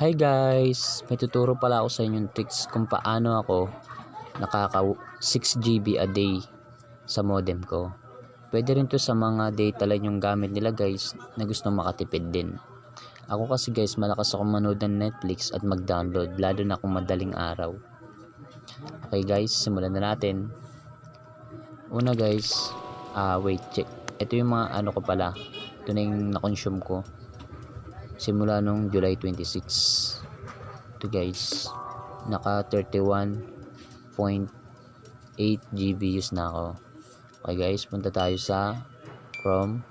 Hi guys! May tuturo pala ako sa inyong tricks kung paano ako nakaka 6 GB a day sa modem ko. Pwede rin to sa mga data line yung gamit nila guys na gusto makatipid din. Ako kasi guys, malakas ako manood ng Netflix at mag-download lalo na kung madaling araw. Okay guys, simulan na natin. Una guys, wait, check. Ito yung mga ano ko pala. Ito na yung na-consume ko simula nung July 26. Ito guys, naka 31.8 GB use na ako. Okay guys, punta tayo sa Chrome.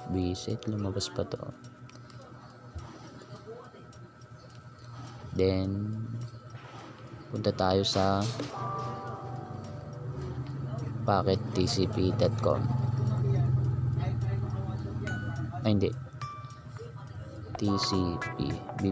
Visit, lumabas pa to. Then punta tayo sa packetTCP.com. Ay hindi, tcpvpn.com.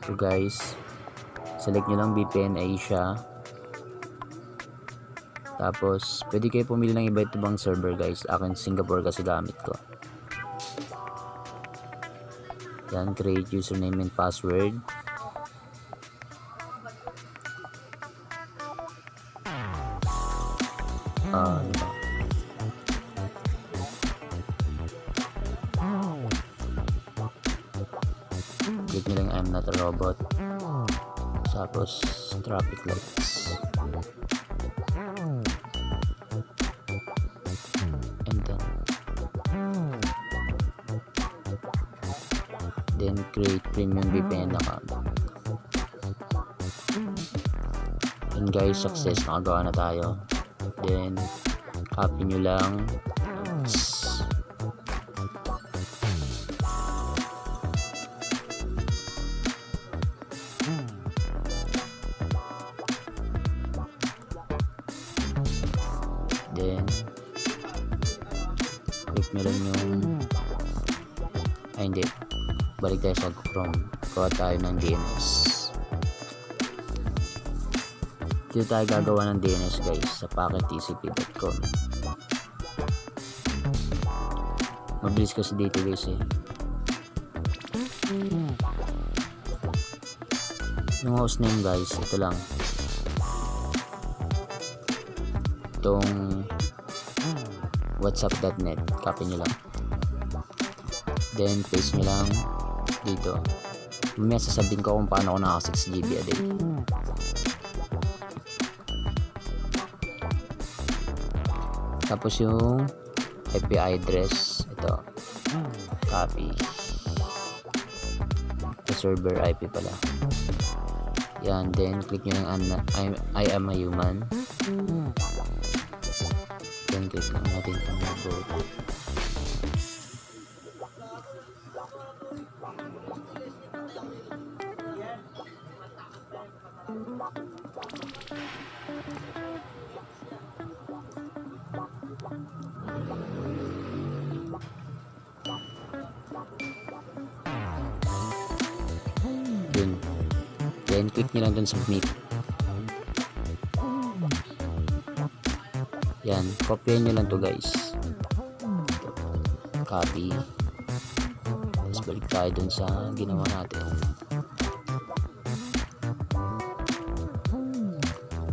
So guys, select nyo lang VPN Asia. Tapos pwede kayo pumili ng iba't ibang server guys. Akin Singapore kasi gamit ko. Yan, create username and password. Diba? Click nyo lang I'm not a robot. Tapos traffic lights. And then create premium VPN account. And guys, success, nakagawa na tayo. Then copy nyo lang. Then click nyo lang yung hindi, balik tayo sa Chrome. Gawa tayo ng DNS. Dito tayo gagawa ng DNS guys sa packetTCP.com. Mabilis kasi dito guys eh. Yung hostname guys, ito lang. Itong whatsapp.net, copy nyo lang. Then paste nyo lang dito. Mamaya sasabihin ko kung paano ako naka 6 GB a day. Tapos yung IP address, ito, copy. The server IP pala. Yan, then click nyo lang I am a human. Then click lang natin itong boat. Dun. Then click nyo lang dun submit. Yan, copy nyo lang to guys. Copy. Tapos balik tayo dun sa ginawa natin.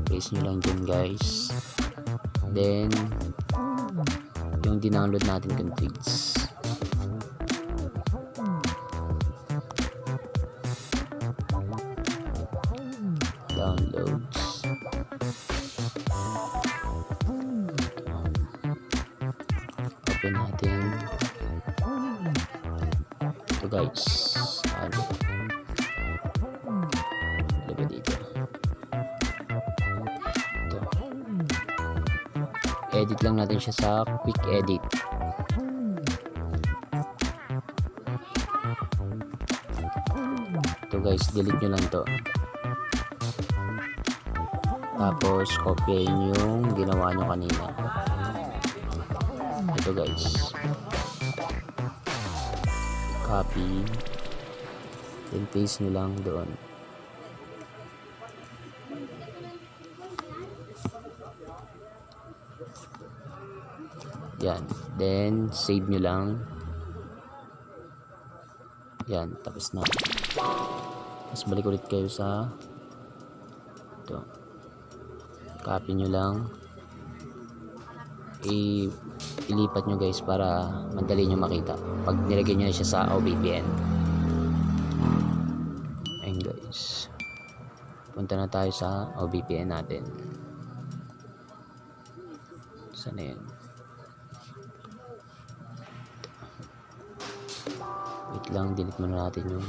Paste nyo lang dun guys. Then yung dinownload natin configs. Downloads. Open natin ito guys. Ano ba dito? Ito. Edit lang natin siya sa quick edit. Ito guys, delete nyo lang to. Tapos copyin yung ginawa nyo kanina. Ito guys, copy. then paste nyo lang doon. Yan, then save nyo lang. Yan, tapos na. Tapos balik ulit kayo sa ito, copy nyo lang, ilipat nyo guys para madali nyo makita pag nilagay nyo na siya sa OBPN. Ayun guys, punta na tayo sa OBPN natin. Saan na yan? Wait lang, delete muna natin yung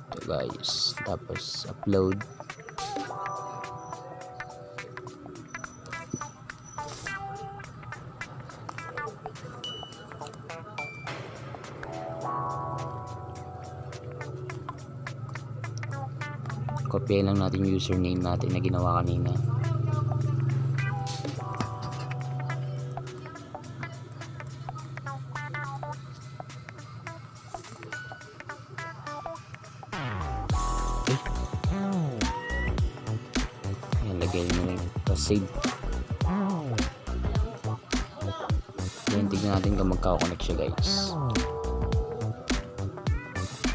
ito guys, tapos upload. Copy lang natin yung username natin na ginawa kanina. Ayan, lagay nyo lang. Tapos save. Ayan, tignan natin kung magkakonnect siya guys.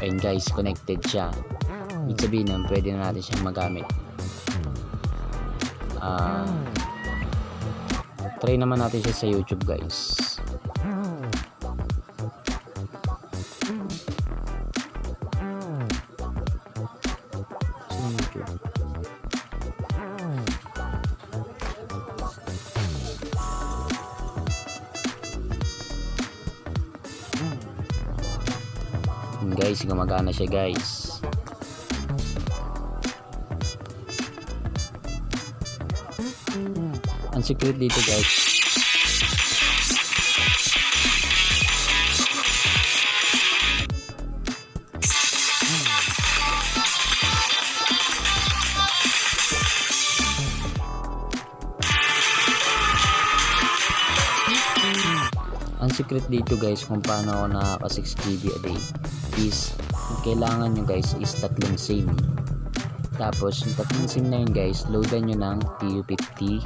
Ayan guys, connected siya. Ibig sabihin na pwede na natin siyang magamit. Try naman natin siya sa YouTube guys. Sa YouTube. Guys, gumagana siya guys. Ang secret dito guys, kung paano ako nakaka 6 GB a day is kailangan nyo guys is tatlong SIM. Tapos yung tatlong SIM na yun guys, loadan nyo ng TU50.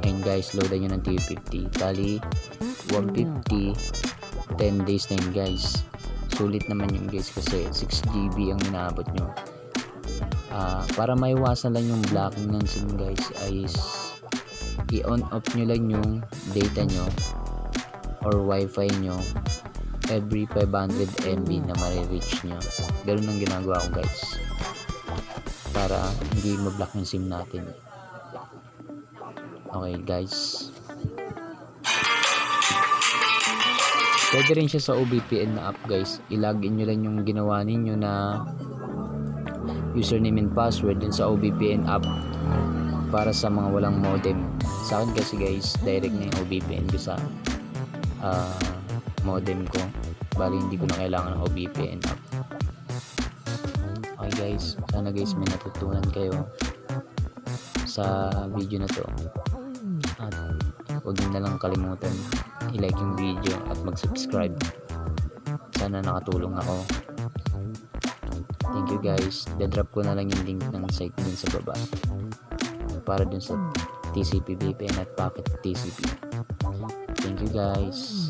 Ayun guys, loadan nyo ng TU50. Tali 150, 10 days na yun guys. Sulit naman yun guys kasi 6 GB ang inaabot nyo. Para maiwasan lang yung blocking ng SIM guys is i-on off nyo lang yung data nyo or wifi nyo every 500 MB na ma-reach nyo. Ganun ang ginagawa ko guys para hindi ma-block yung SIM natin. Okay guys, pwede rin siya sa OBPN na app guys. I-login nyo lang yung ginawa ninyo na username and password din sa OBPN app para sa mga walang modem. Sa akin kasi guys, direct na yung OBPN ko sa modem ko, bali hindi ko na kailangan ng OBPN app. Okay guys, sana guys may natutunan kayo sa video na to, at huwag nyo na lang kalimutan i-like yung video at mag-subscribe. Sana nakatulong ako. Thank you guys. Dadrop ko na lang yung link ng site din sa baba para dun sa TCP VPN at Packet TCP. Thank you guys.